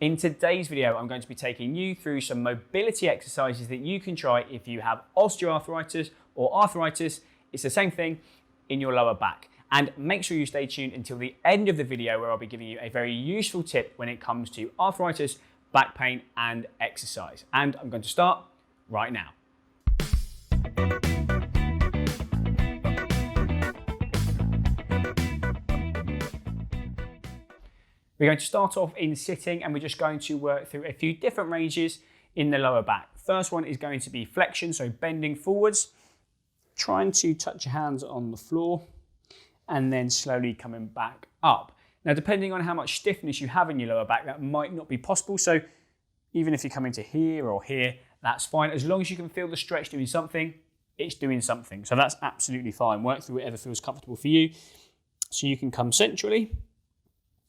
In today's video, I'm going to be taking you through some mobility exercises that you can try if you have osteoarthritis or arthritis. It's the same thing in your lower back. And make sure you stay tuned until the end of the video where I'll be giving you a very useful tip when it comes to arthritis, back pain, and exercise. And I'm going to start right now. We're going to start off in sitting and we're just going to work through a few different ranges in the lower back. First one is going to be flexion, so bending forwards, trying to touch your hands on the floor and then slowly coming back up. Now, depending on how much stiffness you have in your lower back, that might not be possible. So even if you come into here or here, that's fine. As long as you can feel the stretch doing something, it's doing something. So that's absolutely fine. Work through whatever feels comfortable for you. So you can come centrally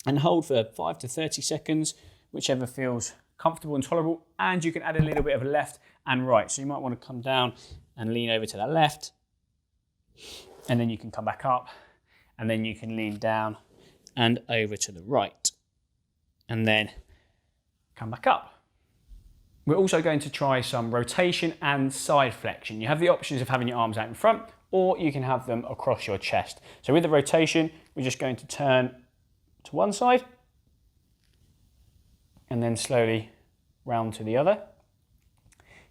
and hold for 5 to 30 seconds, whichever feels comfortable and tolerable. And you can add a little bit of left and right. So you might want to come down and lean over to the left, and then you can come back up, and then you can lean down and over to the right, and then come back up. We're also going to try some rotation and side flexion. You have the options of having your arms out in front, or you can have them across your chest. So with the rotation, we're just going to turn to one side and then slowly round to the other.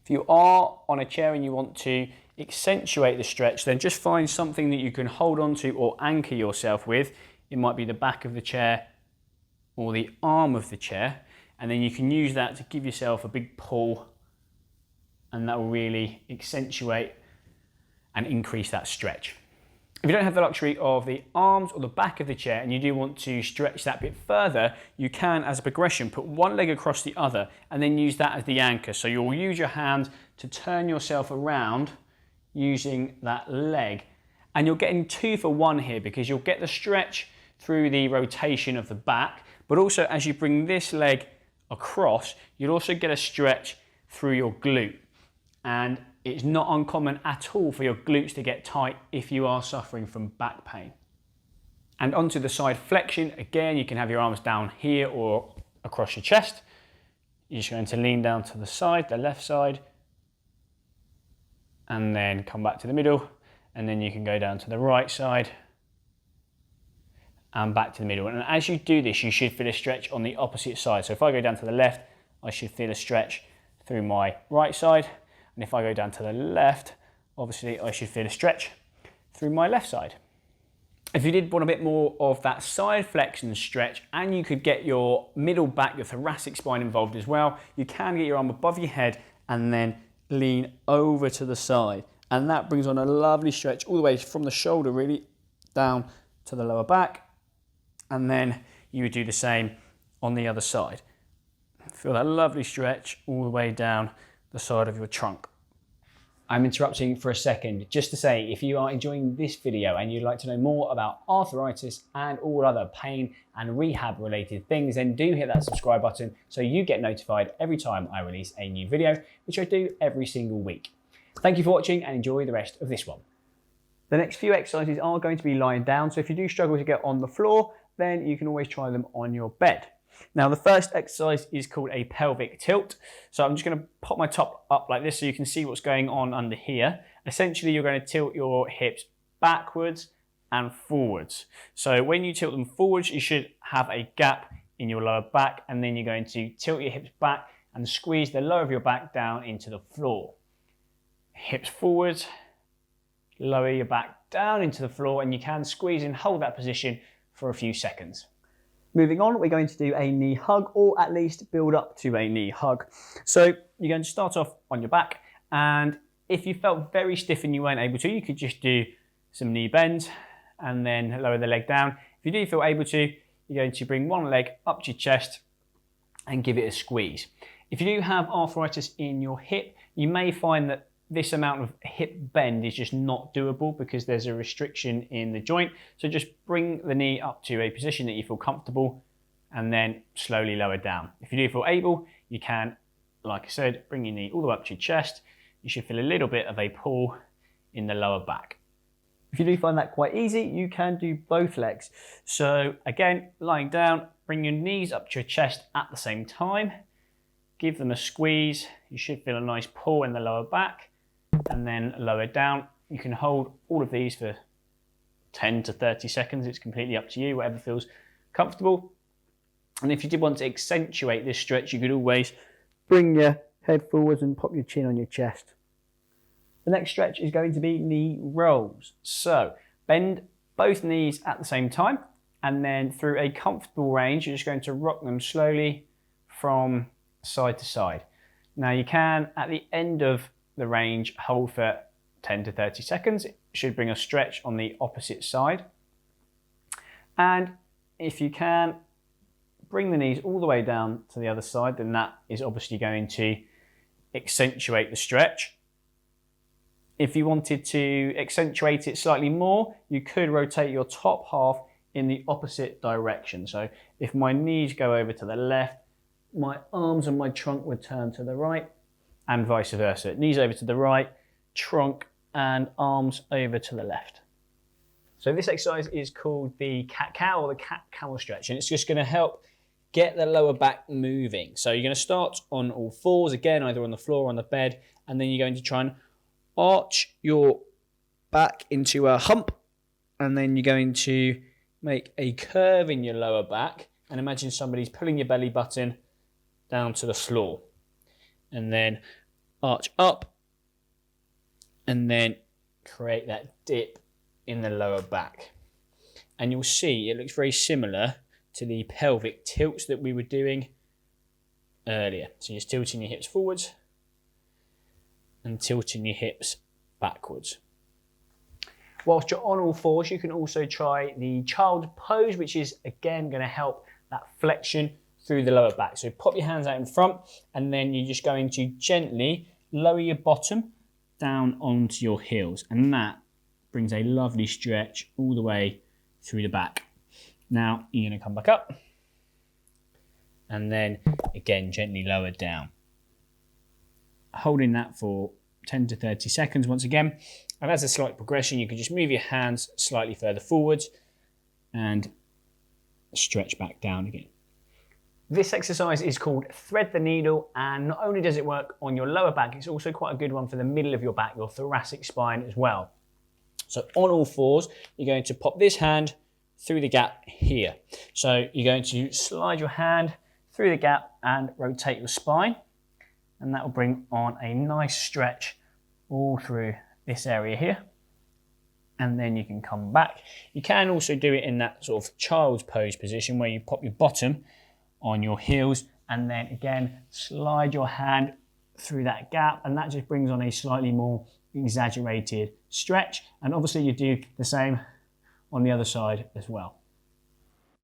If you are on a chair and you want to accentuate the stretch, then just find something that you can hold on to or anchor yourself with. It might be the back of the chair or the arm of the chair, and then you can use that to give yourself a big pull, and that will really accentuate and increase that stretch. If you don't have the luxury of the arms or the back of the chair and you do want to stretch that bit further, you can, as a progression, put one leg across the other and then use that as the anchor. So you'll use your hand to turn yourself around using that leg. And you're getting 2 for 1 here, because you'll get the stretch through the rotation of the back, but also as you bring this leg across, you'll also get a stretch through your glute. And it's not uncommon at all for your glutes to get tight if you are suffering from back pain. And onto the side flexion, again, you can have your arms down here or across your chest. You're just going to lean down to the side, the left side, and then come back to the middle, and then you can go down to the right side and back to the middle. And as you do this, you should feel a stretch on the opposite side. So if I go down to the left, I should feel a stretch through my right side. And if I go down to the left, obviously I should feel a stretch through my left side. If you did want a bit more of that side flexion stretch, and you could get your middle back, your thoracic spine involved as well, you can get your arm above your head and then lean over to the side. And that brings on a lovely stretch all the way from the shoulder really down to the lower back. And then you would do the same on the other side. Feel that lovely stretch all the way down the side of your trunk. I'm interrupting for a second just to say, if you are enjoying this video and you'd like to know more about arthritis and all other pain and rehab related things, then do hit that subscribe button so you get notified every time I release a new video, which I do every single week. Thank you for watching and enjoy the rest of this one. The next few exercises are going to be lying down, so if you do struggle to get on the floor, then you can always try them on your bed. Now, the first exercise is called a pelvic tilt. So I'm just going to pop my top up like this so you can see what's going on under here. Essentially, you're going to tilt your hips backwards and forwards. So when you tilt them forwards, you should have a gap in your lower back, and then you're going to tilt your hips back and squeeze the lower of your back down into the floor. Hips forwards, lower your back down into the floor, and you can squeeze and hold that position for a few seconds. Moving on, we're going to do a knee hug, or at least build up to a knee hug. So you're going to start off on your back, and if you felt very stiff and you weren't able to, you could just do some knee bends and then lower the leg down. If you do feel able to, you're going to bring one leg up to your chest and give it a squeeze. If you do have arthritis in your hip, you may find that this amount of hip bend is just not doable because there's a restriction in the joint. So just bring the knee up to a position that you feel comfortable and then slowly lower down. If you do feel able, you can, like I said, bring your knee all the way up to your chest. You should feel a little bit of a pull in the lower back. If you do find that quite easy, you can do both legs. So again, lying down, bring your knees up to your chest at the same time. Give them a squeeze. You should feel a nice pull in the lower back, and then lower down. You can hold all of these for 10 to 30 seconds. It's completely up to you, whatever feels comfortable. And if you did want to accentuate this stretch, you could always bring your head forwards and pop your chin on your chest. The next stretch is going to be knee rolls. So bend both knees at the same time, and then through a comfortable range, you're just going to rock them slowly from side to side. Now you can, at the end of the range, hold for 10 to 30 seconds. It should bring a stretch on the opposite side. And if you can, bring the knees all the way down to the other side, then that is obviously going to accentuate the stretch. If you wanted to accentuate it slightly more, you could rotate your top half in the opposite direction. So if my knees go over to the left, my arms and my trunk would turn to the right, and vice versa. Knees over to the right, trunk and arms over to the left. So this exercise is called the cat-cow or the cat-camel stretch, and it's just going to help get the lower back moving. So you're going to start on all fours, again, either on the floor or on the bed, and then you're going to try and arch your back into a hump, and then you're going to make a curve in your lower back, and imagine somebody's pulling your belly button down to the floor, and then arch up, and then create that dip in the lower back. And you'll see it looks very similar to the pelvic tilts that we were doing earlier. So you're just tilting your hips forwards and tilting your hips backwards. Whilst you're on all fours, you can also try the child pose, which is again going to help that flexion through the lower back. So pop your hands out in front, and then you're just going to gently lower your bottom down onto your heels, and that brings a lovely stretch all the way through the back. Now you're going to come back up, and then again gently lower down, holding that for 10 to 30 seconds once again. And as a slight progression, you can just move your hands slightly further forwards and stretch back down again. This exercise is called thread the needle, and not only does it work on your lower back, it's also quite a good one for the middle of your back, your thoracic spine as well. So on all fours, you're going to pop this hand through the gap here. So you're going to slide your hand through the gap and rotate your spine, and that will bring on a nice stretch all through this area here. And then you can come back. You can also do it in that sort of child's pose position where you pop your bottom on your heels, and then again slide your hand through that gap, and that just brings on a slightly more exaggerated stretch. And obviously you do the same on the other side as well.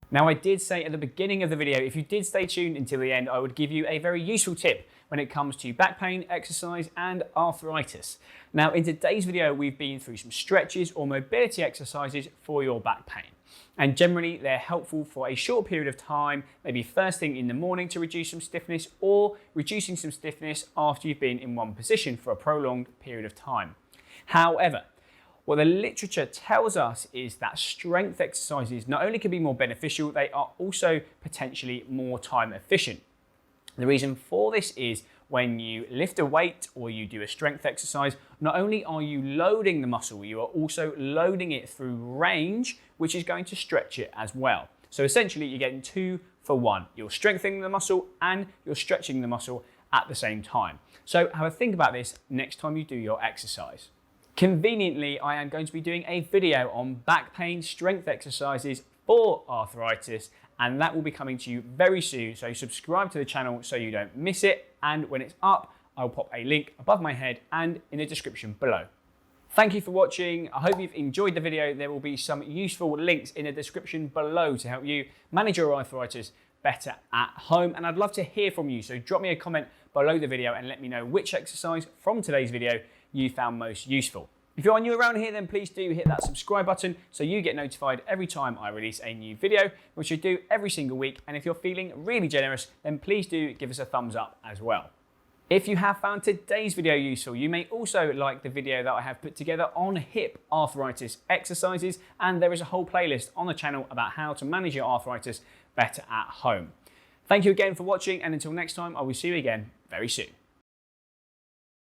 Now, I did say at the beginning of the video, if you did stay tuned until the end, I would give you a very useful tip when it comes to back pain, exercise and arthritis. Now, in today's video, we've been through some stretches or mobility exercises for your back pain. And generally, they're helpful for a short period of time, maybe first thing in the morning to reduce some stiffness, or reducing some stiffness after you've been in one position for a prolonged period of time. However, what the literature tells us is that strength exercises not only can be more beneficial, they are also potentially more time efficient. The reason for this is when you lift a weight or you do a strength exercise, not only are you loading the muscle, you are also loading it through range, which is going to stretch it as well. So essentially you're getting 2 for 1. You're strengthening the muscle and you're stretching the muscle at the same time. So have a think about this next time you do your exercise. Conveniently, I am going to be doing a video on back pain strength exercises for arthritis, and that will be coming to you very soon. So subscribe to the channel so you don't miss it. And when it's up, I'll pop a link above my head and in the description below. Thank you for watching. I hope you've enjoyed the video. There will be some useful links in the description below to help you manage your arthritis better at home. And I'd love to hear from you. So drop me a comment below the video and let me know which exercise from today's video you found most useful. If you're new around here, then please do hit that subscribe button so you get notified every time I release a new video, which I do every single week. And if you're feeling really generous, then please do give us a thumbs up as well. If you have found today's video useful, you may also like the video that I have put together on hip arthritis exercises, and there is a whole playlist on the channel about how to manage your arthritis better at home. Thank you again for watching, and until next time, I will see you again very soon.